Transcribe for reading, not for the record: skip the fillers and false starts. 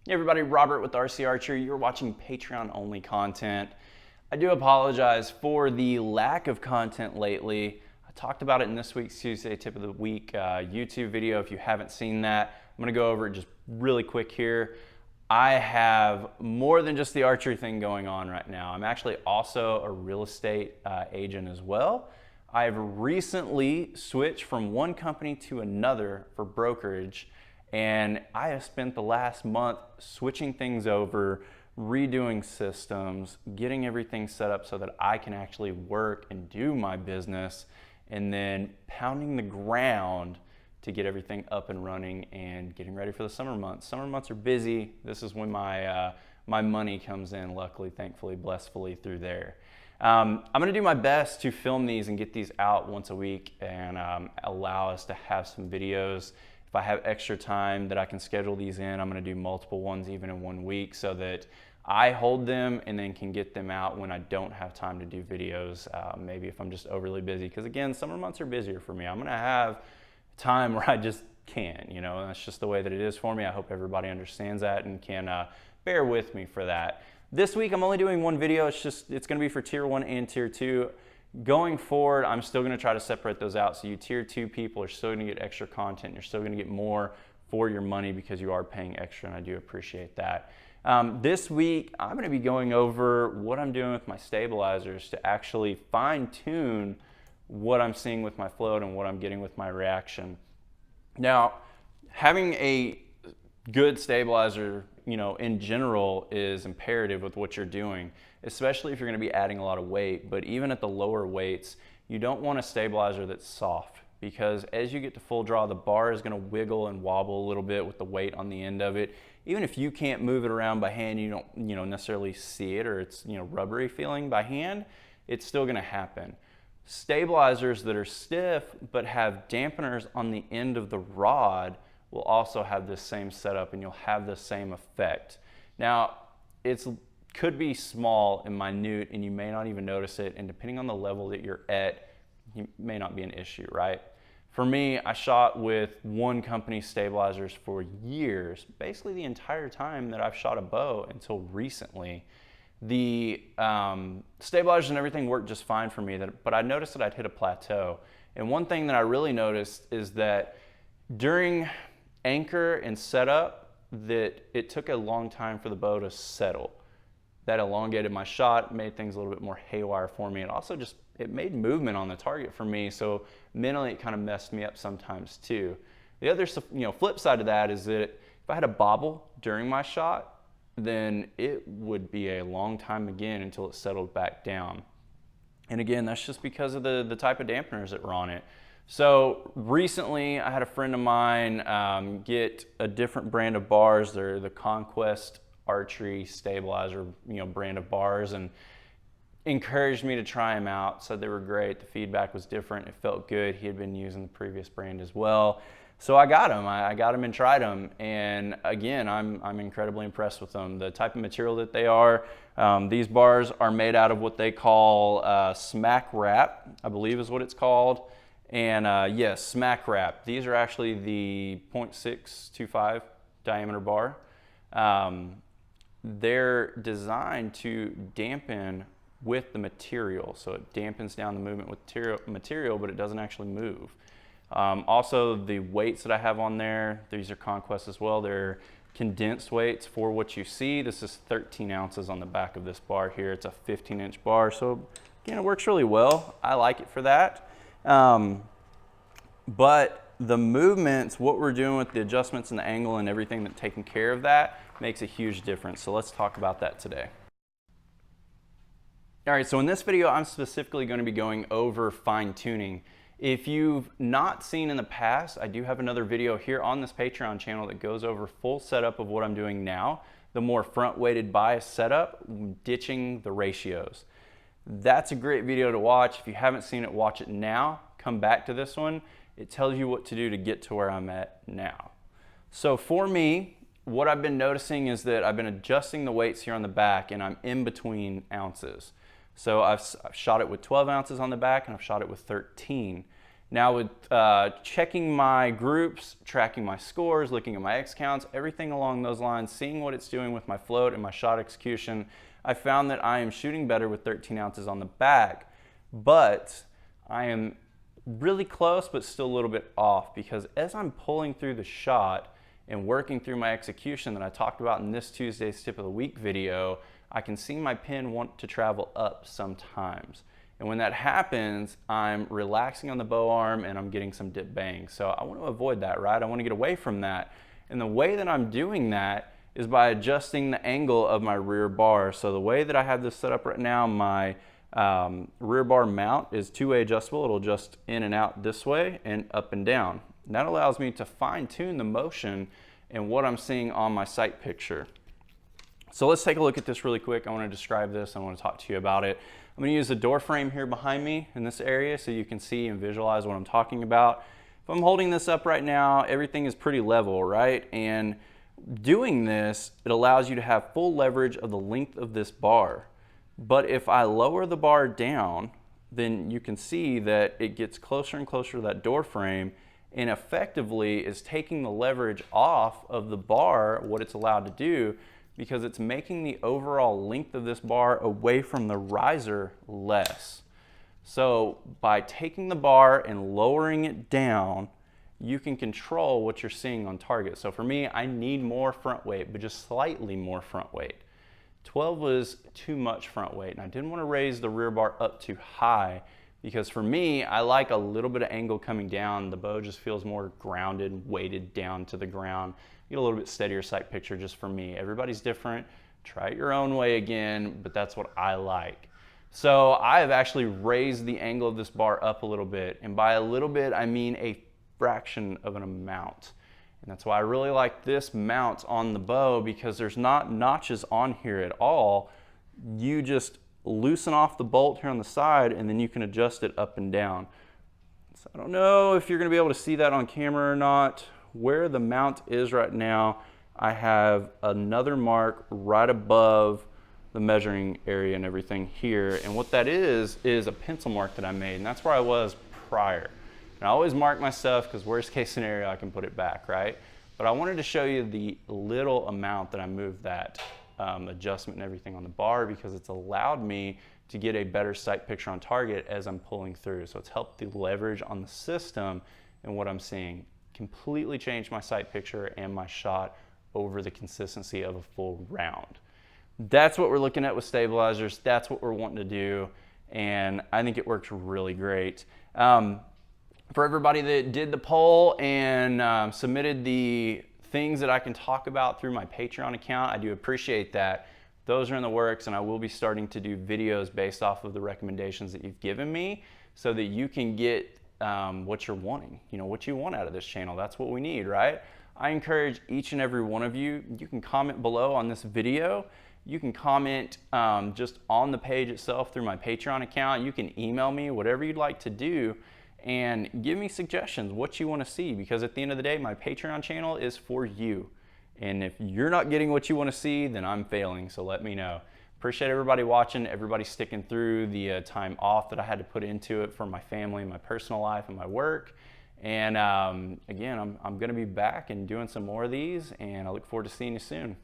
Hey everybody, Robert with RC Archery. You're watching Patreon only content. I do apologize for the lack of content lately. I talked about it in this week's Tuesday Tip of the Week YouTube video. If you haven't seen that, I'm gonna go over it just really quick here. I have more than just the archery thing going on right now. I'm actually also a real estate agent as well. I've recently switched from one company to another for brokerage, and I have spent the last month switching things over, redoing systems, getting everything set up so that I can actually work and do my business, and then pounding the ground to get everything up and running and getting ready for the summer months. Summer months are busy. This is when my money comes in, luckily, thankfully, blissfully through there. I'm gonna do my best to film these and get these out once a week and allow us to have some videos. If I have extra time that I can schedule these in, I'm gonna do multiple ones even in 1 week so that I hold them and then can get them out when I don't have time to do videos. Maybe if I'm just overly busy, because again, summer months are busier for me. I'm gonna have time where I just can't, you know, that's just the way that it is for me. I hope everybody understands that and can bear with me for that. This week, I'm only doing one video. It's gonna be for Tier 1 and Tier 2. Going forward, I'm still gonna try to separate those out. So you Tier 2 people are still gonna get extra content. You're still gonna get more for your money because you are paying extra, and I do appreciate that. This week, I'm gonna be going over what I'm doing with my stabilizers to actually fine tune what I'm seeing with my float and what I'm getting with my reaction. Now, having a good stabilizer, you know, in general is imperative with what you're doing, especially if you're going to be adding a lot of weight. But even at the lower weights, you don't want a stabilizer that's soft, because as you get to full draw, the bar is going to wiggle and wobble a little bit with the weight on the end of it. Even if you can't move it around by hand, you don't, necessarily see it, or it's, rubbery feeling by hand, it's still going to happen. Stabilizers that are stiff but have dampeners on the end of the rod will also have this same setup, and you'll have the same effect. Now, it could be small and minute, and you may not even notice it, and depending on the level that you're at, it may not be an issue, right? For me, I shot with one company's stabilizers for years, basically the entire time that I've shot a bow until recently. The stabilizers and everything worked just fine for me, but I noticed that I'd hit a plateau. And one thing that I really noticed is that during anchor and setup, that it took a long time for the bow to settle. That elongated my shot, made things a little bit more haywire for me. It also it made movement on the target for me, so mentally it kind of messed me up sometimes too. The other flip side of that is that if I had a bobble during my shot, then it would be a long time again until it settled back down. And again, that's just because of the type of dampeners that were on it. So recently, I had a friend of mine get a different brand of bars. They're the Conquest Archery Stabilizer, brand of bars, and encouraged me to try them out. Said they were great. The feedback was different. It felt good. He had been using the previous brand as well. So I got them. I got them and tried them, and again, I'm incredibly impressed with them. The type of material that they are. These bars are made out of what they call smack wrap, I believe is what it's called. And yes, smack wrap. These are actually the 0.625 diameter bar. They're designed to dampen with the material, so it dampens down the movement with material, but it doesn't actually move. Also, the weights that I have on there, these are Conquest as well. They're condensed weights for what you see. This is 13 ounces on the back of this bar here. It's a 15-inch bar, so again, it works really well. I like it for that. But the movements, what we're doing with the adjustments and the angle and everything that's taking care of that makes a huge difference. So let's talk about that today. All right, so in this video, I'm specifically going to be going over fine-tuning. If you've not seen in the past, I do have another video here on this Patreon channel that goes over full setup of what I'm doing now, the more front-weighted bias setup, ditching the ratios. That's a great video to watch. If you haven't seen it, watch it now. Come back to this one. It tells you what to do to get to where I'm at now. So for me, what I've been noticing is that I've been adjusting the weights here on the back, and I'm in between ounces. So I've shot it with 12 ounces on the back, and I've shot it with 13. Now with checking my groups, tracking my scores, looking at my X counts, everything along those lines, seeing what it's doing with my float and my shot execution, I found that I am shooting better with 13 ounces on the bag. But I am really close, but still a little bit off, because as I'm pulling through the shot and working through my execution that I talked about in this Tuesday's Tip of the Week video, I can see my pin want to travel up sometimes. And when that happens, I'm relaxing on the bow arm and I'm getting some dip bang. So I want to avoid that, right? I want to get away from that. And the way that I'm doing that is by adjusting the angle of my rear bar. So the way that I have this set up right now, my rear bar mount is two-way adjustable. It'll adjust in and out this way and up and down. And that allows me to fine-tune the motion and what I'm seeing on my sight picture. So let's take a look at this really quick. I want to describe this. I want to talk to you about it. I'm going to use the door frame here behind me in this area so you can see and visualize what I'm talking about. If I'm holding this up right now, everything is pretty level, right? And doing this, it allows you to have full leverage of the length of this bar. But if I lower the bar down, then you can see that it gets closer and closer to that door frame and effectively is taking the leverage off of the bar, what it's allowed to do, because it's making the overall length of this bar away from the riser less. So by taking the bar and lowering it down, you can control what you're seeing on target. So for me, I need more front weight, but just slightly more front weight. 12 was too much front weight, and I didn't want to raise the rear bar up too high, because for me, I like a little bit of angle coming down. The bow just feels more grounded, weighted down to the ground. Get a little bit steadier sight picture just for me. Everybody's different. Try it your own way again, but that's what I like. So I have actually raised the angle of this bar up a little bit, and by a little bit, I mean a fraction of an amount. And that's why I really like this mount on the bow, because there's not notches on here at all. You just loosen off the bolt here on the side, and then you can adjust it up and down. So I don't know if you're going to be able to see that on camera or not. Where the mount is right now, I have another mark right above the measuring area and everything here. And what that is a pencil mark that I made, and that's where I was prior. And I always mark my stuff because worst case scenario, I can put it back, right? But I wanted to show you the little amount that I moved that adjustment and everything on the bar, because it's allowed me to get a better sight picture on target as I'm pulling through. So it's helped the leverage on the system and what I'm seeing. Completely changed my sight picture and my shot over the consistency of a full round. That's what we're looking at with stabilizers. That's what we're wanting to do, and I think it works really great. For everybody that did the poll and submitted the things that I can talk about through my Patreon account, I do appreciate that. Those are in the works, and I will be starting to do videos based off of the recommendations that you've given me so that you can get what you're wanting, what you want out of this channel. That's what we need, right? I encourage each and every one of you, you can comment below on this video. You can comment just on the page itself through my Patreon account. You can email me, whatever you'd like to do, and give me suggestions, what you want to see, because at the end of the day, my Patreon channel is for you. And if you're not getting what you want to see, then I'm failing, so let me know. Appreciate everybody watching, everybody sticking through the time off that I had to put into it for my family, my personal life, and my work. And again, I'm going to be back and doing some more of these, and I look forward to seeing you soon.